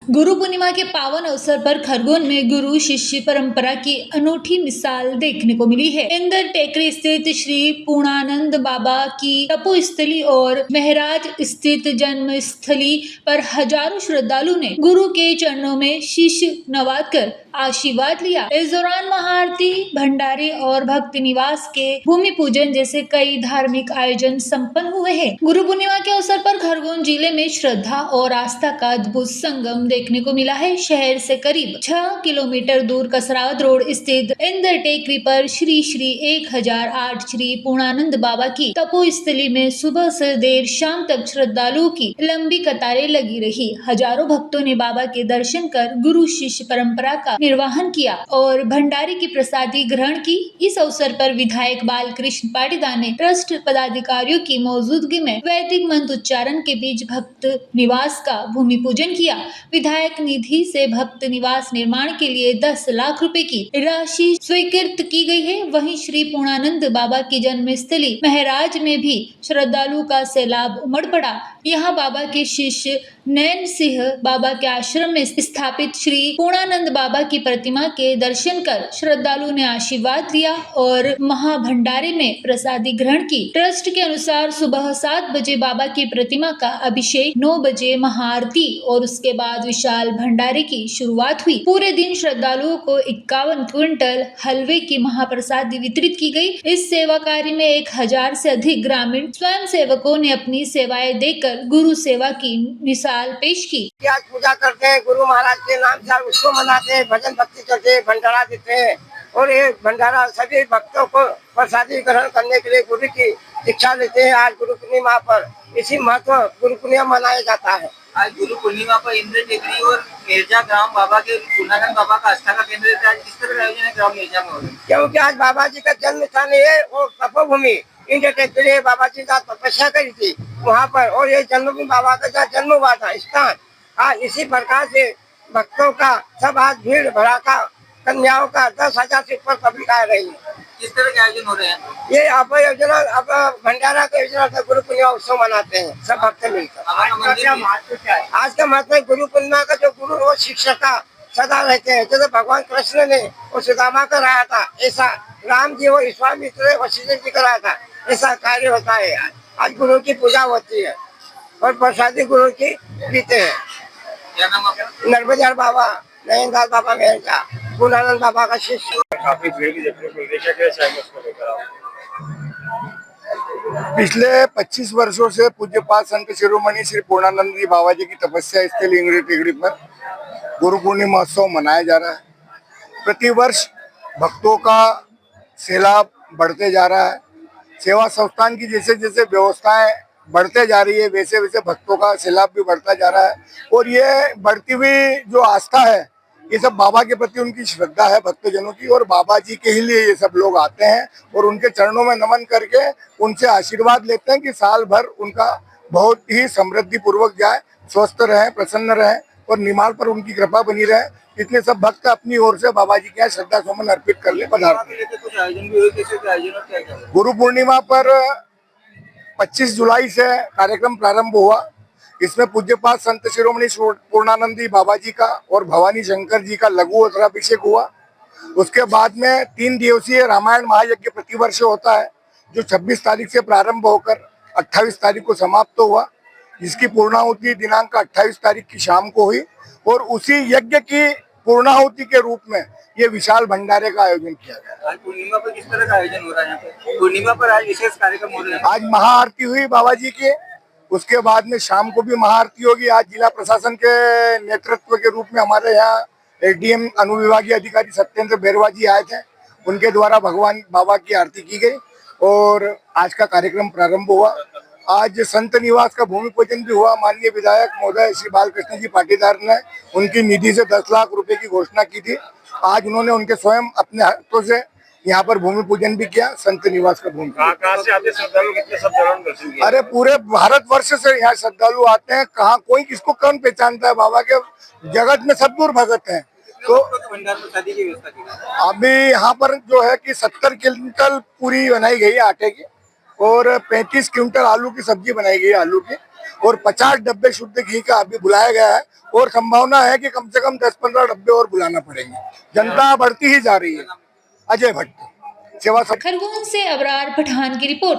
गुरु पूर्णिमा के पावन अवसर पर खरगोन में गुरु शिष्य परंपरा की अनूठी मिसाल देखने को मिली है। इंदर टेकरी स्थित श्री पूर्णानंद बाबा की तपोस्थली और महराज स्थित जन्म स्थली पर हजारों श्रद्धालु ने गुरु के चरणों में शीश नवाकर आशीर्वाद लिया। इस दौरान महाआरती, भंडारे और भक्त निवास के भूमि पूजन जैसे कई धार्मिक आयोजन संपन्न हुए हैं। गुरु पूर्णिमा के अवसर पर खरगोन जिले में श्रद्धा और आस्था का अद्भुत संगम देखने को मिला है। शहर से करीब 6 किलोमीटर दूर कसरावद रोड स्थित इंदर टेकरी पर श्री 1008 श्री पूर्णानंद बाबा की तपोस्थली में सुबह से देर शाम तक श्रद्धालुओं की लंबी कतारें लगी रही। हजारों भक्तों ने बाबा के दर्शन कर गुरु शिष्य परंपरा का निर्वहन किया और भंडारे की प्रसादी ग्रहण की। इस अवसर पर विधायक बालकृष्ण पाटीदार ने ट्रस्ट पदाधिकारियों की मौजूदगी में वैदिक मंत्र उच्चारण के बीच भक्त निवास का भूमि पूजन किया। विधायक निधि से भक्त निवास निर्माण के लिए 10 लाख रुपए की राशि स्वीकृत की गई है। वहीं श्री पूर्णानंद बाबा की जन्मस्थली महराज में भी श्रद्धालुओं का सैलाब उमड़ पड़ा। यहाँ बाबा के शिष्य नैन सिंह बाबा के आश्रम में स्थापित श्री पूर्णानंद बाबा की प्रतिमा के दर्शन कर श्रद्धालुओं ने आशीर्वाद लिया और महाभंडारे में प्रसादी ग्रहण की। ट्रस्ट के अनुसार सुबह 7 बजे बाबा की प्रतिमा का अभिषेक, 9 बजे महाआरती और उसके बाद विशाल भंडारे की शुरुआत हुई। पूरे दिन श्रद्धालुओं को 51 क्विंटल हलवे की महाप्रसादी वितरित की गई। इस सेवा कार्य में 1000 से अधिक ग्रामीण स्वयं सेवकों ने अपनी सेवाएं देकर गुरु सेवा की मिसाल पेश की। आज पूजा करते हैं, गुरु महाराज के नाम से उसको मनाते हैं, भजन भक्ति करते हैं, भंडारा देते हैं और ये भंडारा सभी भक्तों को प्रसादी ग्रहण करने के लिए गुरु की दीक्षा लेते हैं। आज गुरु पूर्णिमा पर इसी महत्व गुरु पूर्णिमा मनाया जाता है। आज गुरु पूर्णिमा पर इंद्र टेकरी और मिर्जा ग्राम बाबा के पूर्णानंद बाबा का आस्था का केंद्र है। आज किस तरह का आयोजन है ग्राम मिर्जा में? क्योंकि आज बाबा जी का जन्म स्थान है और तपोभूमि इंद्र टेकरी बाबा जी का तपस्या करी थी वहाँ पर, और ये जन्मभूमि बाबा का जहाँ जन्म हुआ था स्थान। आज इसी प्रकार से भक्तों का सब आज भीड़ भड़ाका, कन्याओं का 10,000 से ऊपर पब्लिक आ रही है। किस तरह के आयोजन हो रहे हैं? ये अब योजना अब भंडारा का योजना था, गुरु पूर्णिमा उत्सव मनाते हैं सब भक्त मिलकर। आज का महत्व है गुरु पूर्णिमा का, जो गुरु और शिक्षक का सदा रहते हैं। जैसे भगवान कृष्ण ने और सुदामा का रहा था, ऐसा राम जी और विश्वामित्र वशिष्ठ जी का रहा था, ऐसा कार्य होता है। आज गुरु की पूजा होती है और प्रसादी गुरु की पीते हैं। क्या नाम आपका? नर्मदा बाबा, नयनदास बाबा मेहता, पूर्णानंद बाबा का शिष्य। काफी भीड़ देखने को मिली, कैसा है उसको लेकर आप? पिछले 25 वर्षों से पूज्यपाद संत शिरोमणि श्री पूर्णानंद जी बाबा जी की तपस्या स्थली इंद्र टेकरी पर गुरु पूर्णिमा उत्सव मनाया जा रहा है। प्रतिवर्ष भक्तों का सैलाब बढ़ते जा रहा है। सेवा संस्थान की जैसे जैसे व्यवस्थाएं बढ़ते जा रही है, वैसे वैसे भक्तों का सैलाब भी बढ़ता जा रहा है। और ये बढ़ती हुई जो आस्था है, ये सब बाबा के प्रति उनकी श्रद्धा है भक्तजनों की, और बाबा जी के ही लिए ये सब लोग आते हैं और उनके चरणों में नमन करके उनसे आशीर्वाद लेते हैं कि साल भर उनका बहुत ही समृद्धि पूर्वक जाए, स्वस्थ रहे, प्रसन्न रहे और निमाड़ पर उनकी कृपा बनी रहे। इतने सब भक्त अपनी ओर से बाबा जी के यहाँ श्रद्धा सुमन अर्पित कर ले पदार्थ। कुछ आयोजन भी हुए? गुरु पूर्णिमा पर 25 जुलाई से कार्यक्रम प्रारंभ हुआ। इसमें पूज्यपाद संत शिरोमणि पूर्णानंद जी बाबा जी का और भवानी शंकर जी का लघु अभिषेक हुआ। उसके बाद में 3 दिवसीय रामायण महायज्ञ प्रतिवर्ष होता है, जो 26 तारीख से प्रारंभ होकर 28 तारीख को समाप्त हुआ, जिसकी पूर्णाहुति दिनांक 28 तारीख की शाम को हुई। और उसी यज्ञ की पूर्णाहुति के रूप में ये विशाल भंडारे का आयोजन किया गया। आज पूर्णिमा पर किस तरह का आयोजन हो रहा है यहाँ पे? पूर्णिमा पर आज विशेष कार्यक्रम हो रहे हैं। आज महाआरती हुई बाबा जी की, उसके बाद में शाम को भी महाआरती होगी। आज जिला प्रशासन के नेतृत्व के रूप में हमारे यहाँ एडीएम अनुविभागीय अधिकारी सत्येंद्र बैरवा जी आए थे, उनके द्वारा भगवान बाबा की आरती की गई और आज का कार्यक्रम प्रारंभ हुआ। आज संत निवास का भूमि पूजन भी हुआ। माननीय विधायक महोदय श्री बालकृष्ण जी पाटीदार ने उनकी निधि से 10 लाख रुपए की घोषणा की थी। आज उन्होंने उनके स्वयं अपने हाथों से यहाँ पर भूमि पूजन भी किया, संत निवास का भूमि। कहाँ से आते श्रद्धालु? कितने श्रद्धालु दर्शन किए? अरे पूरे भारत वर्ष से यहाँ श्रद्धालु आते हैं। कहाँ कोई किसको कौन पहचानता है, बाबा के जगत में सब दूर भगत हैं। तो भंडार प्रसादी की व्यवस्था की अभी यहाँ पर जो है कि 70 क्विंटल पूरी बनाई गई है आटे की और 35 क्विंटल आलू की सब्जी बनाई गई है आलू की। और 50 डब्बे शुद्ध घी का अभी बुलाया गया है और संभावना है कि कम से कम 10-15 डब्बे और बुलाना पड़ेंगे। जनता बढ़ती ही जा रही है। अजय भट्ट, सेवा। खरगोन से अबरार पठान की रिपोर्ट।